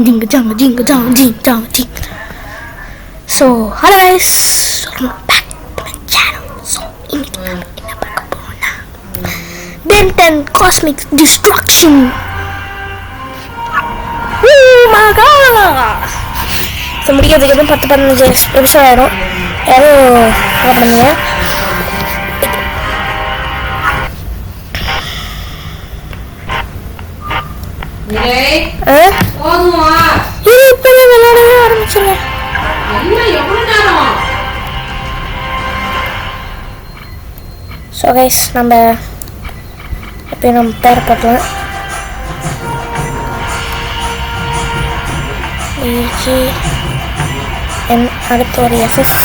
Ding dong, ding dong, ding dong, ding. So, hello guys, welcome back to my channel. So, ini kita bakal berguna Ben 10 Cosmic Destruction. My god. So, முடிக்கிறதுக்கு 10-15 episode ஆயிடும். யாரும் பண்ணுங்க. விளையாடவே ஆரம்பிச்சுங்க. So guys நம்ம இப்போ நம்ம பேர் போட்டலாம். அடுத்த ஒரு எஃப்எஸ்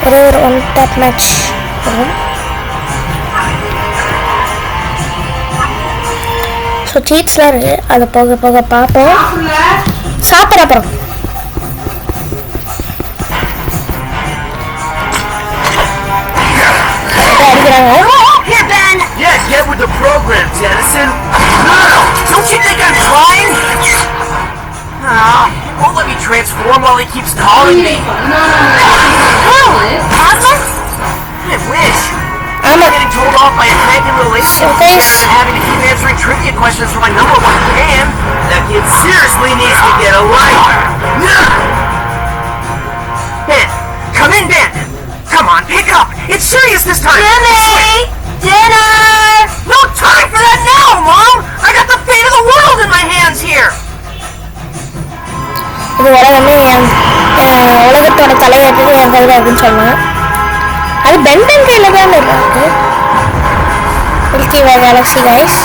ஒரே ஒரு 1 டேப் மேட்ச் வரும். ஸோ சீட்ஸ்லாம் இருக்குது, அதை போக போக பார்ப்போம். சாப்பிட்ற அப்புறம் அடிக்கிறாங்க. Yeah, get with the program, Tennyson. No, don't you think I'm trying? Won't let me transform while he keeps calling me. I wish. I'm getting told off by a cranky little agent and having to keep answering trivia questions for my #1 fan. That kid seriously needs to get a life. Ben, come in, Ben. Come on, pick up. It's serious this time. Jimmy! Dinner! No time for that now, Mom! I got the fate of the world in my hands here! இது உலகமே உலகத்தோட தலையாட்டுக்கு என் கையில் இருக்குன்னு சொன்னான். அது Ben 10 கையில் தான் இருக்கு. மில்கி வே கேலக்ஸி கைஸ்,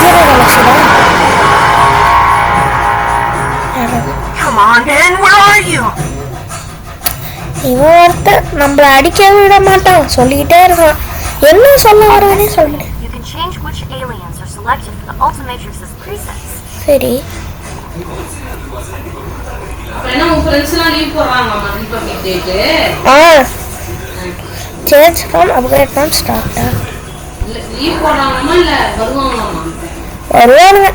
ஜீரோ கேலக்ஸி தான். Come on, Ben, where are you? இவன் ஒருத்தர் நம்மளை அடிக்க விட மாட்டான், சொல்லிக்கிட்டே இருக்கான். என்ன சொல்ல வரவனே சொல்லிட்டு. சரி change from upgrade from start. வருவானுங்க,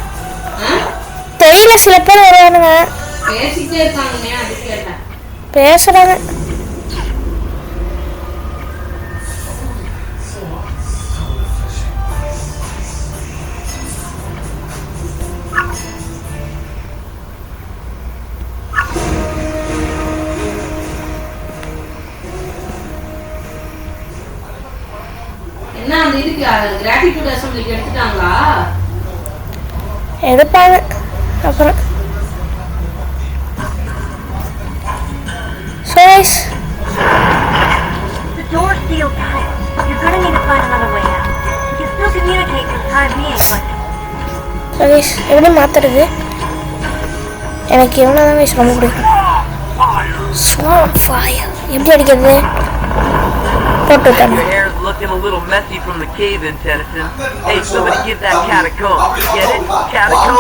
தெரியல, சில பேர் வருவானுங்க, பேசுறாங்க. என்ன அந்த இதுக்கு கிராட்டிட்யூட் அசெம்பிளிக்கு எடுத்துட்டாங்களா? எடுப்பாங்க அப்புறம். So guys, the door's sealed tight. You're gonna need to find another way out. You can still communicate for the time being, but... So guys, எப்படி மாத்துறது? எனக்கு இவனை தான் guys ரொம்ப பிடிக்கும். Swamp fire. எப்படி அடிக்கிறது? போட்டு விட்டாங்க. Your hair's looking a little messy from the cave-in, Tennyson. Hey, somebody give that cat a comb. Get it? Cat a comb?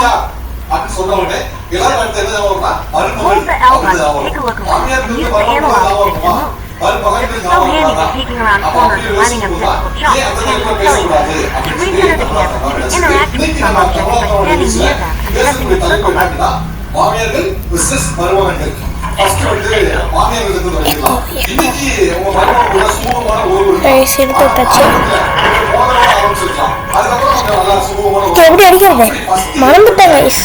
Hold the L button, take a look around, and use the analog stick to move. It's so handy for peeking around corners and letting them physical jump. And to tell you, to re-enter the campus, you can interact with some objects by standing near them and pressing the circle button. Guys, எடுத்து தச்சு எப்படி அடிக்கிறது மறந்துட்டேன் guys.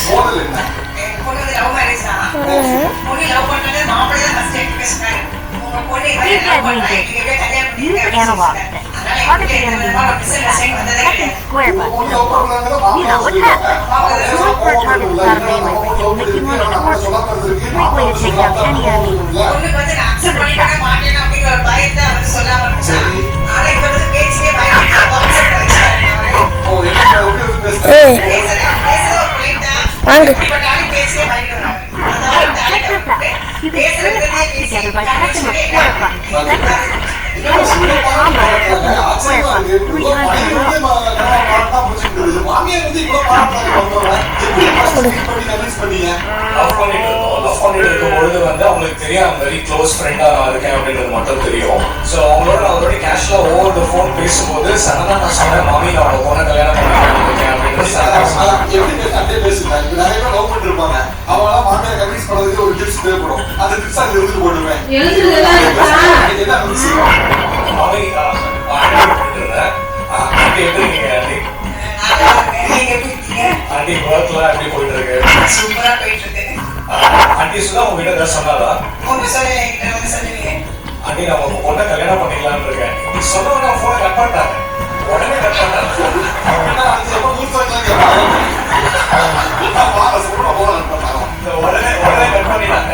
Use analog stick. Target the enemy with second square button. You know what's happening. Look for a target that's out of melee range and make you launch towards it. Great way to take down any enemy. Give it a shot. Hey, வாங்க. Check this out. You can string the packs together by pressing the square button for seconds. You can shoot a combo by pressing the square button 3 times in a row. அவங்களுக்கு தெரியும் very close ஃப்ரெண்டா நான் இருக்கேன் அப்படின்றது மட்டும் தெரியும். So அவங்களோட நான் ஆல்ரெடி கேஷுவலா ஓவர் த ஃபோன் பேசும்போது சடனா நான் சொன்னேன் மாமி நான் அவங்க பொண்ணை கல்யாணம் பண்ணிருக்கேன் அப்படின்றது அப்படியே பேசுவேன். நிறைய பேர் லவ் பண்ணிட்டு இருப்பாங்க. அவங்களாம் மாமியார் கன்வின்ஸ் பண்றதுக்கு ஒரு டிப்ஸ் தேவைப்படும். அந்த டிப்ஸ் அங்க எழுதி போடுவேன். மாமி ஆண்டி ஒர்க்ல எப்படி போயிட்டு இருக்கு? சூப்பரா போயிட்டு இருக்கு. ஆண்டி சுதா உங்ககிட்ட ஏதாவது சொன்னாரா? ஆண்டி நான் உங்க பொண்ணை கல்யாணம் பண்ணிக்கலாம்னு இருக்கேன். நீ சொன்னவங்க போனை கட் பண்ணிட்டாங்க. உடனே கட் பண்ணிட்டாங்க. உடனே கட் பண்ணிட்டாங்க.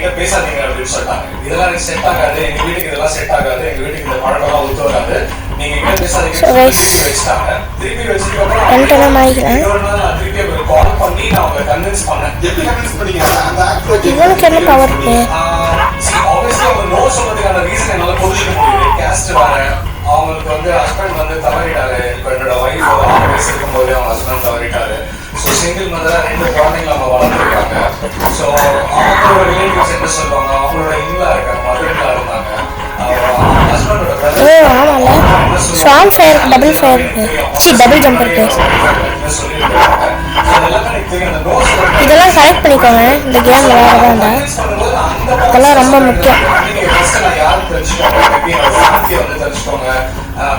கட் பேசாதீங்க அப்படின்னு சொல்லிட்டாங்க. இதெல்லாம் எனக்கு செட் ஆகாது, எங்க வீட்டுக்கு இதெல்லாம் செட் ஆகாது, எங்க வீட்டுக்கு இந்த பழக்கம்லாம் ஒத்து வராது, நீங்க கிட்ட பேசாதீங்க வச்சுட்டாங்க. திருப்பி வச்சுட்டு திருப்பி கால் பண்ணி நான் அவங்க கன்வின்ஸ் பண்ணேன். எப்படி கன்வின்ஸ் பண்ணீங்க? ஆப்வியஸ்லி அவங்க நோ சொல்றதுக்கான ரீசன் என்னால புரிஞ்சுக்க முடியுது. கேஸ்ட் வேற, அவங்களுக்கு வந்து ஹஸ்பண்ட் வந்து தவறிட்டாரு. இப்போ என்னோட ஒய்ஃப் 6 வயசு இருக்கும்போது அவங்க ஹஸ்பண்ட் தவறிட்டாரு. ஸோ சிங்கிள் மதரா 2 குழந்தைங்களை அவங்க வளர்த்துருக்காங்க. ஸோ அவங்களோட ரிலேட்டிவ்ஸ் என்ன சொல்லுவாங்க, அவங்களோட இன்லா இருக்காங்க, மதர்லா இருந்தாங்க. ஹஸ்பண்டோட இதெல்லாம் கரெக்ட் பண்ணிக்கோங்க. இந்த கேம் விளையாடுறதா இதெல்லாம் ரொம்ப முக்கியம்.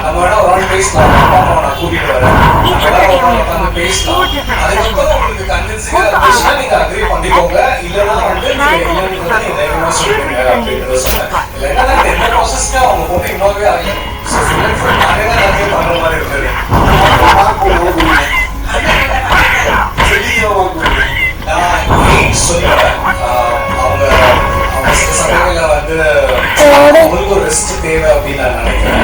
நம்ம வேணா ஒரு ஆள் பேசலாம், அப்பா அம்மா நான் கூட்டிட்டு வரேன், உட்காந்து பேசலாம். அதுக்கப்புறம் உங்களுக்கு கன்வின்சிங்கா இருந்துச்சுன்னா நீங்க அக்ரி பண்ணிக்கோங்க. இல்லைன்னா வந்து நீங்க தைரியமா சொல்லுங்க அப்படின்றத சொன்னேன். இல்லைன்னா எந்த ப்ராசஸ்க்கு அவங்க போட்டு இன்னொரு ஆகி நானே தான் நிறைய பண்ற மாதிரி இருந்தது. சொல்லுவேன் அவங்க சில சமயங்கள்ல வந்து அவங்களுக்கு ஒரு ரெஸ்ட் தேவை அப்படின்னு நான் நினைக்கிறேன்.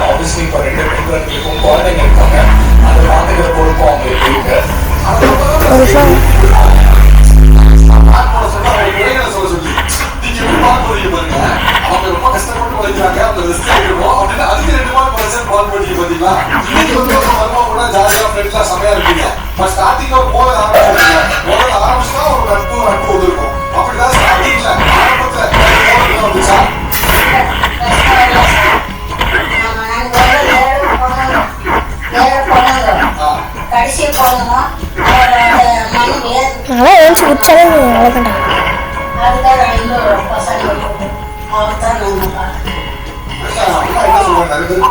ஆப்வியஸ்லி இப்போ 2 பெண்களுக்கும் குழந்தைங்க இருக்காங்க, அதை பார்த்துக்கிற பொறுப்பும் அவங்களுக்கு இருக்கு. அவங்க ரொம்ப கஷ்டப்பட்டு வலிக்கிறாங்க, அவங்க ரெஸ்ட் எடுக்கணும் அப்படின்னு அதுக்கு 2 மார்க் கால் பண்ணி பாத்தீங்களா? இன்னைக்கு வந்து வருமா கூட ஜாலியா ஃப்ரெண்ட்லாம் செமையா இருப்பீங்க. பட் ஸ்டார்டிங்ல ஒரு போல ஆரம்பிச்சுதான் ஒரு நட்பு இருக்கும். அப்படிதான் ஸ்டார்டிங்ல ஆரம்பத்துல வந்துச்சா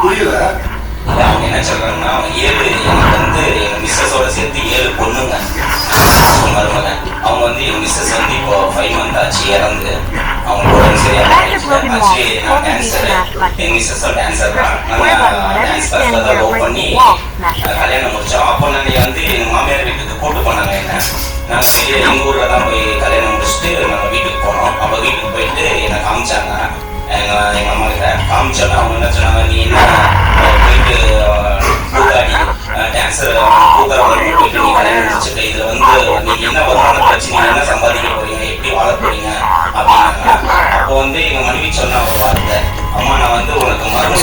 புரியல. அவங்க என்ன சொல்றாங்கன்னா 7 எனக்கு வந்து எங்க மிஸ்ஸஸோட சேர்த்து 7 பொண்ணுங்க மருமகன். அவங்க வந்து எங்க மிஸ்ஸஸ் வந்து இப்போ 5 மந்த் ஆச்சு இறந்து. அவங்க உடம்பு சரியான ஆக்சுவலி நான் டான்ஸர், எங்க மிஸ்ஸஸும் டான்ஸர் தான். நாங்கள் டான்ஸ் கிளாஸ்ல தான் லவ் பண்ணி கல்யாணம் முடிச்சோம். அப்போ நாங்கள் வந்து எங்க மாமியார் வீட்டுக்கு கூட்டு போனாங்க. என்ன நாங்கள் வெளியே எங்கள் ஊரில் தான் போய் கல்யாணம் முடிச்சுட்டு நாங்கள் வீட்டுக்கு போனோம். அப்போ வீட்டுக்கு போயிட்டு என்னை காமிச்சாங்க. எங்கள் அம்மா கிட்ட காமிச்சோன்னா அவங்க என்ன சொன்னாங்க, நீ என்ன போயிட்டு கூத்தாடி டான்ஸர் கூத்தாடி போயிட்டு நீ கல்யாணம் முடிச்சுட்டு இதில் வந்து நீங்கள் என்ன வருமான பிரச்சனை, என்ன சம்பாதிக்க போறீங்க, எப்படி வாழ போறீங்க அப்படின்னாங்க. அப்போ வந்து எங்கள் மனைவி சொன்ன ஒரு வார்த்தை, அம்மா நான் வந்து உனக்கு மகனை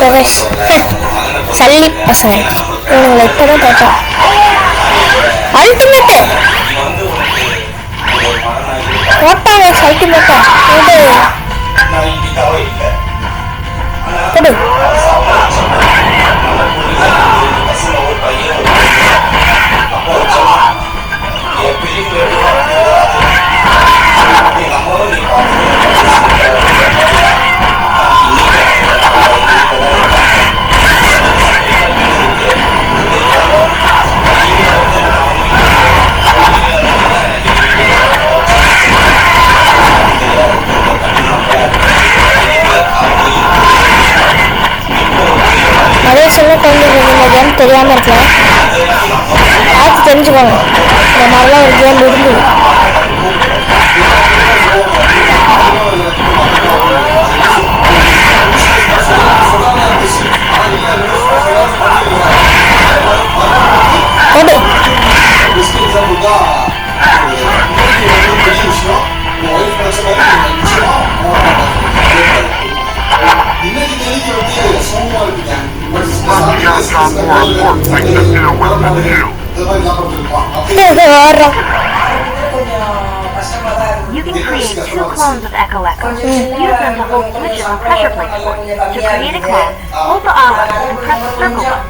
தெரியாம இருக்கலாம், பார்த்து தெரிஞ்சுக்கோங்க. இந்த மாதிரிலாம் ஒரு கேம் இருந்து விஷயம் You can create 2 clones of Echo Echo. Use them to hold switches and pressure plate ports. To create a clone, hold the on button and press the circle button.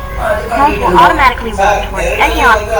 Clones will automatically roll towards any object.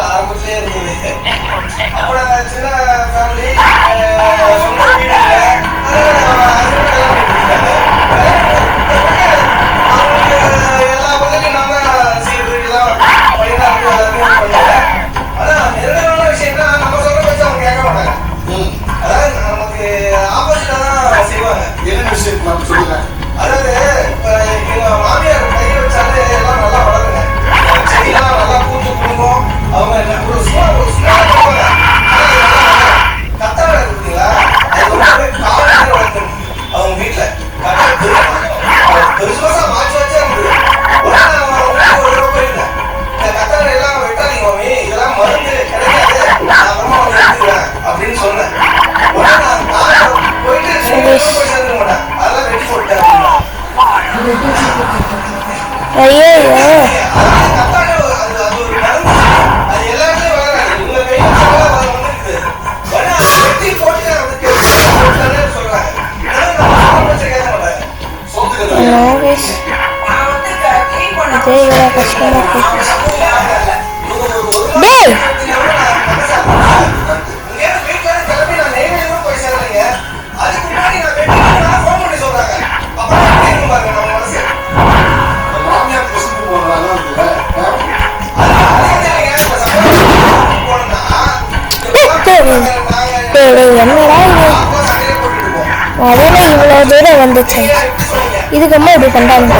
இதுக்கு அம்மா இப்படி பண்றாங்க.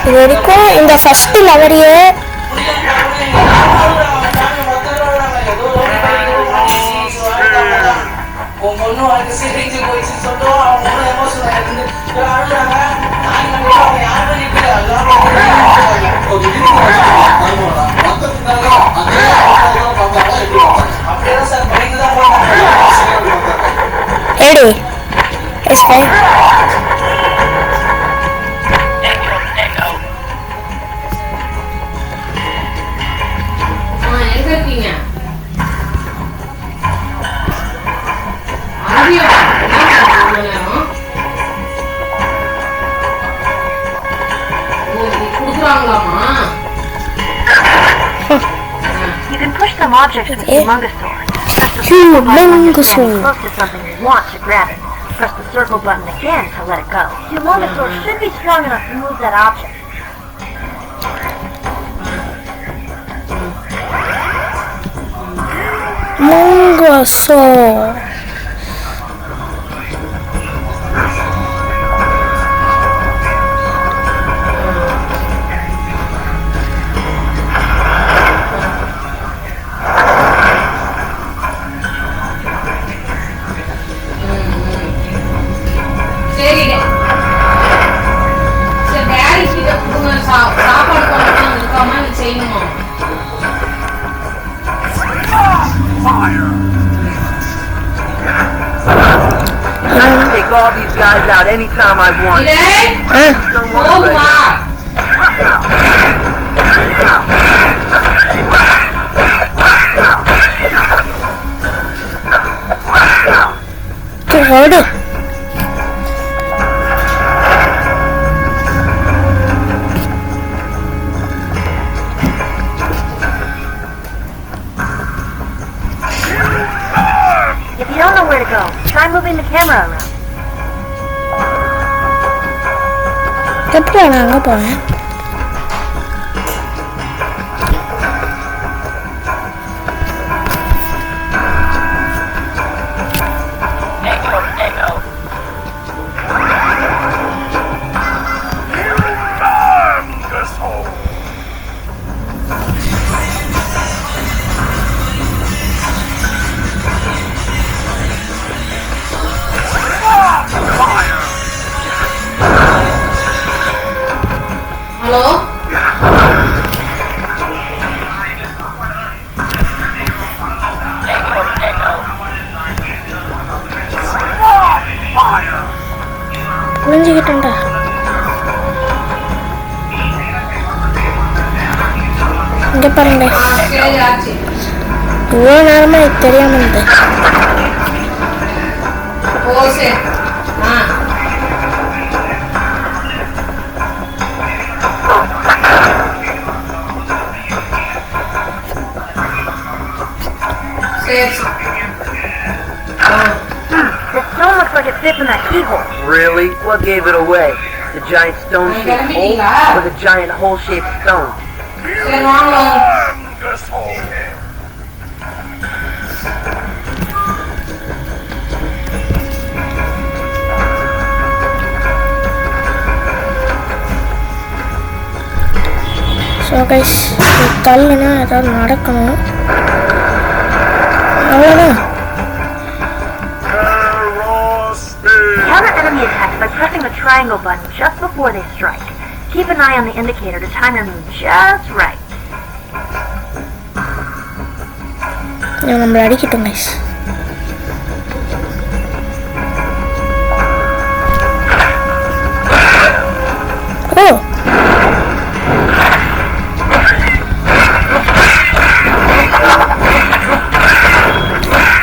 இது வரைக்கும் இந்த first லவரியே Eddie, it's fine. You can push some objects with Humongosaur. Humongosaur. Close to something you want to grab it. Press the circle button again to let it go. Humongosaur should be strong enough to move that object. Humongosaur. Take all these guys out anytime I want. Don't worry. ஓடு. If you don't know where to go, try moving the camera around. எப்படி நான் அங்கே போவேன்? Hello புரிஞ்சுக்கிட்டேன்டா. இங்கே பாருங்க, சரி ஆச்சு. இவ்வளோ நேரமாக எனக்கு தெரியாமல் இருந்தது. ஓ சரி. The stone looks like it fits in that keyhole. Really? What gave it away? The giant stone-shaped hole or the giant hole-shaped stone? சரி வாங்க. ஸோ கைஸ், தள்ளுனா ஏதாவது நடக்கணும். அவ்வளோதான். Counter enemy attacks by pressing the triangle button just before they strike. Keep an eye on the indicator to time your move just right. இவன் நம்மளை அடிக்கட்டும் guys. ஓ,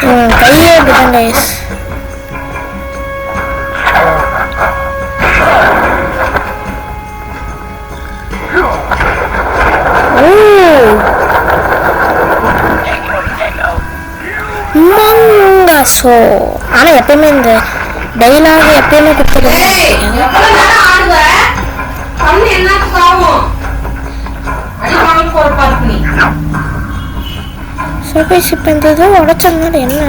இவன் கையே அப்படிதான் கைஸ். ஸோ ஆனால் எப்பயுமே இந்த டைலாக் எப்பயுமே கொடுத்துருக்கேன். எவ்வளவு நேரம் ஆடுவ? கண்ணு என்னத்துக்கு ஆகும்? அடிவாங்க போற பார்த்து நீ. ஸோ கைஸ், இப்போ இந்த இதை உடச்சதுனால என்ன?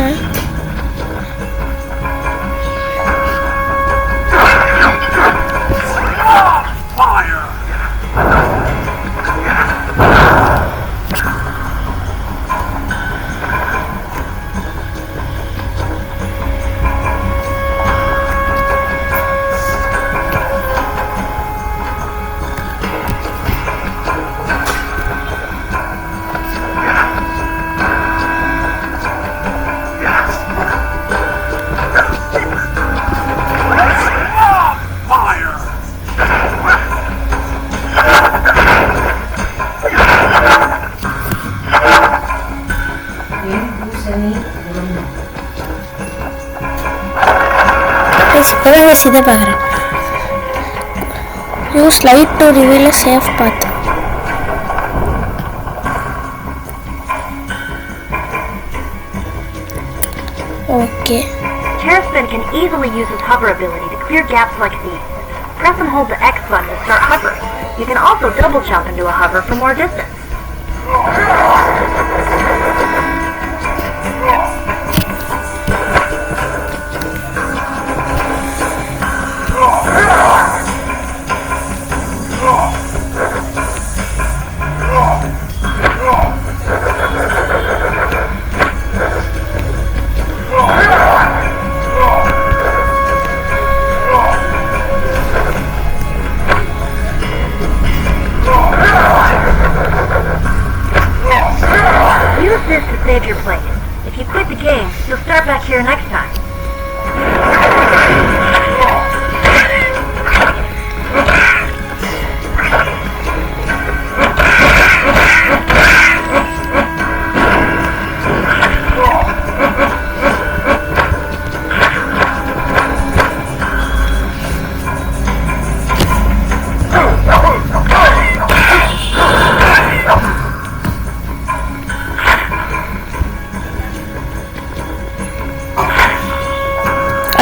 இப்போதான் இதை பார்க்குறேன். Use light to reveal safe path. Okay. Terraspin can easily use his hover ability to clear gaps like these. Press and hold the X button to start hovering. You can also double jump into a hover for more distance. Use this to save your place. If you quit the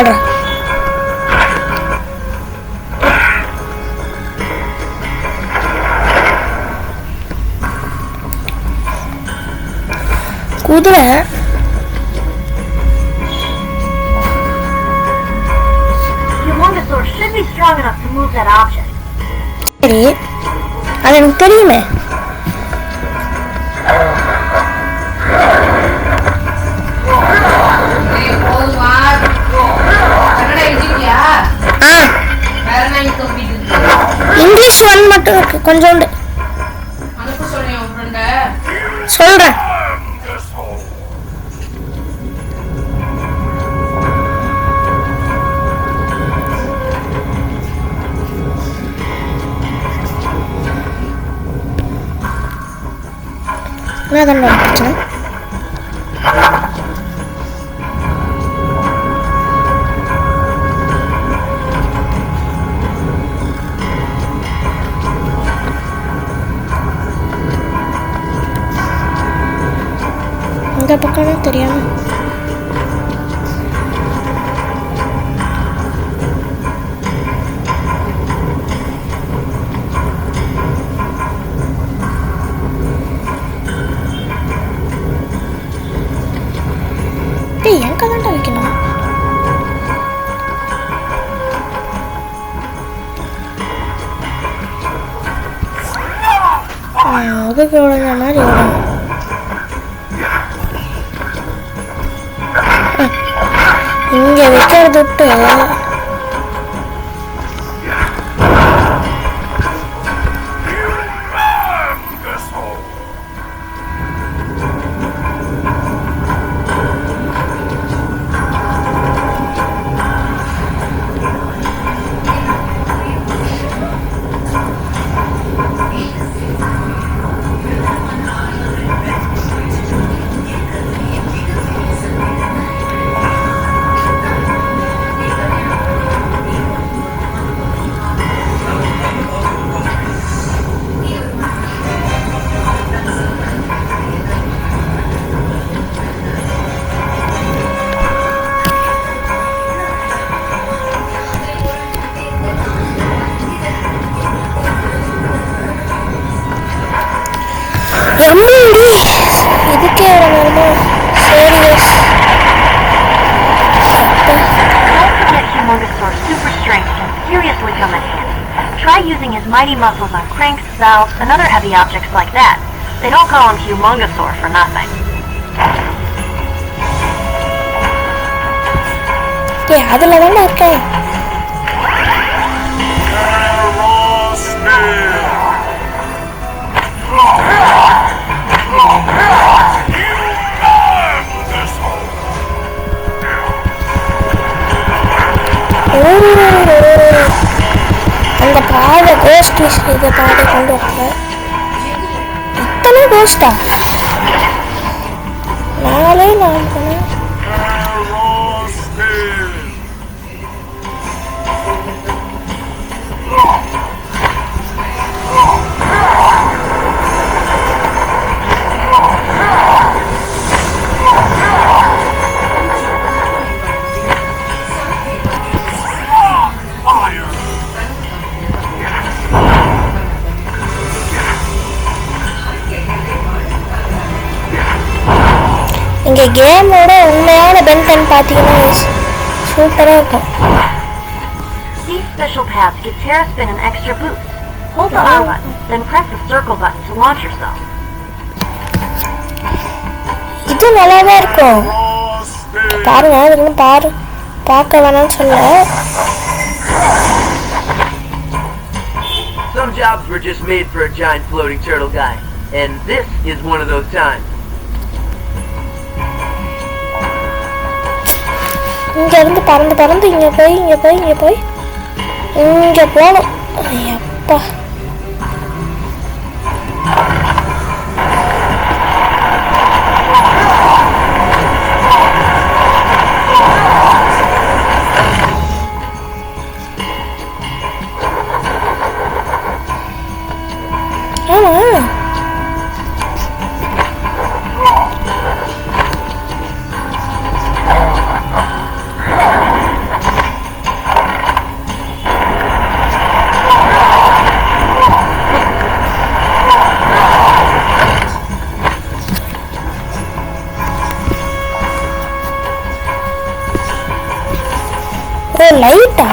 சொல்றேன். குதிரை Humongousaur should be strong enough to move that object. சரி, அது எனக்கு தெரியுமே. English one மட்டும் இருக்கு, கொஞ்சோண்டு சொல்றேன். என்னதான் பிரச்சனை? இந்த பக்கம் தெரியாம என் கதாண்டா வைக்கணும். அதுக்கு உடஞ்ச மாதிரி வரும். இங்க வைக்கிறது விட்டு இதுக்கே வரணுமா? Serious Humongousaur's super strength can seriously come in handy. Try using his mighty muscles on cranks, valves, and other heavy objects like that. They don't call him Humongousaur for nothing. அதுல தானே இருக்கேன். அந்த பாட கோஸ்ட் இதை பாட கொண்டு வர இத்தனை கோஸ்டா? நாளே நான் இங்கே கேமோட உண்மையான பென்டன் பார்த்தீங்கன்னா சூப்பராக இருக்கும். These special paths give Terraspin an extra boost. Hold the R button, then press the circle button to launch yourself. இது நல்லாதான் இருக்கும். பாருங்க, இன்னும் பார்க்க வேணாம்னு சொல்ல. Some jobs were just made for a giant floating turtle guy, and this is one of those times. இங்க இருந்து பறந்து பறந்து இங்க போய் இங்க போகணும். ஐயப்பா, ஓ லைட்டா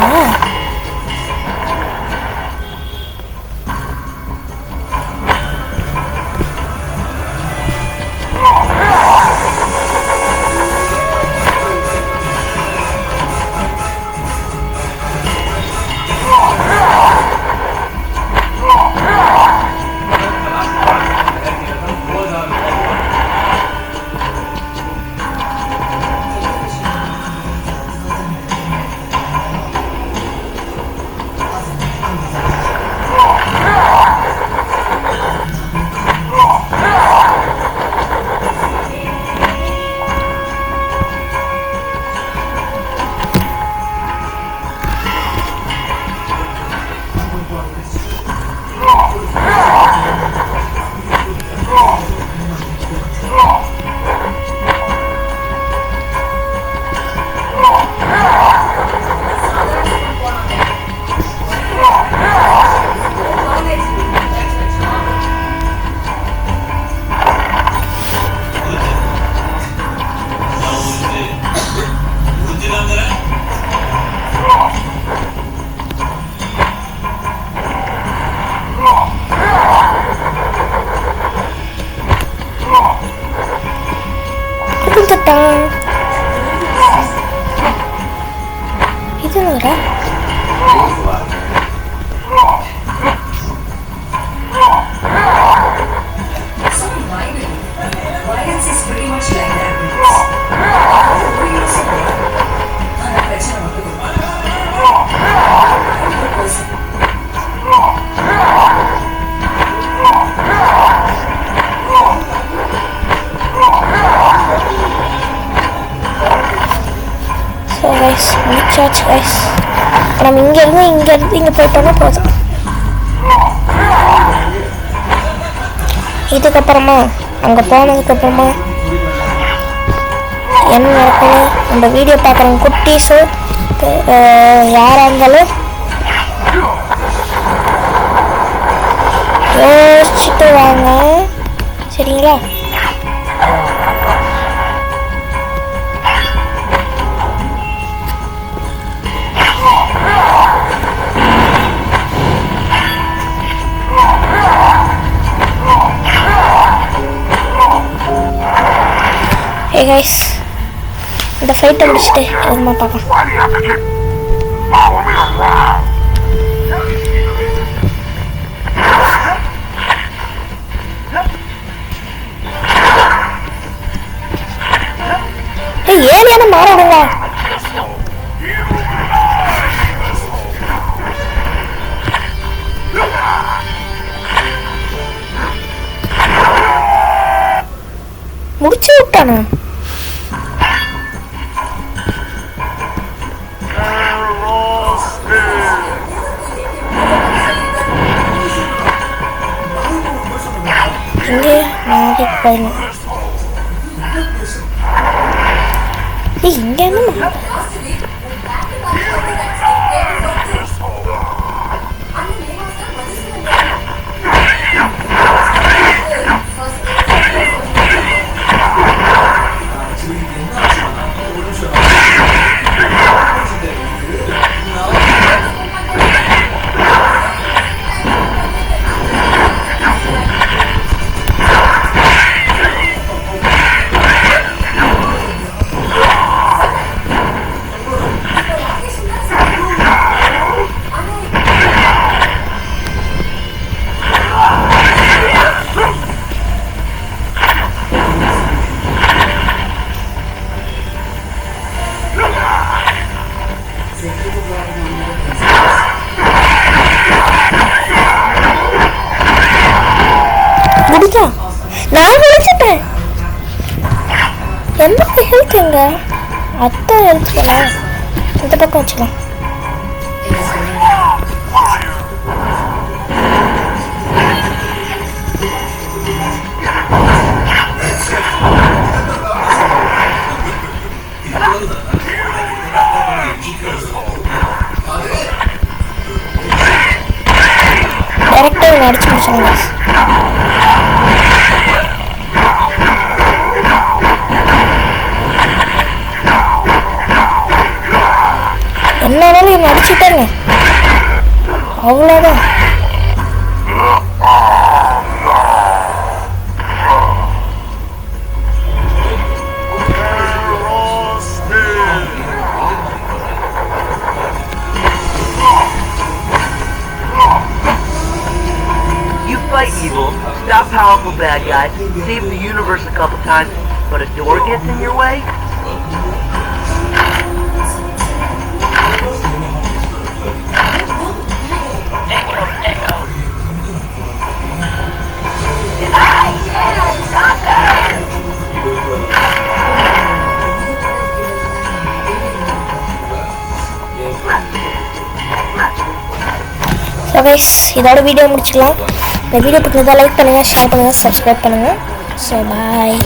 இது வர முடிச்சாச்சு கைஸ். நம்ம இங்கே போயிட்டோம்னா போதும். இதுக்கப்புறமா அங்கே போனதுக்கப்புறமா என்ன நடக்கணும் அந்த வீடியோ பார்க்குறவங்க குட்டீஸோ யாராக இருந்தாலும் யோசிச்சுட்டு வாங்க சரிங்களா? Hey guys, இந்த ஃபைட்டை முடிச்சுட்டு எதுமா பார்க்கலாம். ஏலியான மாறாடுங்க. முடிச்சு விட்டானா? இங்கே நாளைக்கு போயிடணும். இங்கே நான் முடிச்சிட்டேன். எந்த ஹெல்த் எங்க அத்தை ஹெல்த் போல இந்த பக்கம் வச்சுக்கலாம். டேரக்டாக அடிச்சு முடிச்சாங்க. என்ன என்ன ஆனாலும் என்ன அடிச்சுட்டாங்க, அவ்வளோதான். Fight evil, stop powerful bad guys, save the universe a couple times, but a door gets in your way? So guys, இதோட வீடியோ முடிச்சுக்கலாம். இந்த வீடியோ பிடிச்சதா லைக் பண்ணுங்கள், ஷேர் பண்ணுங்கள், சப்ஸ்கிரைப் பண்ணுங்கள். So bye.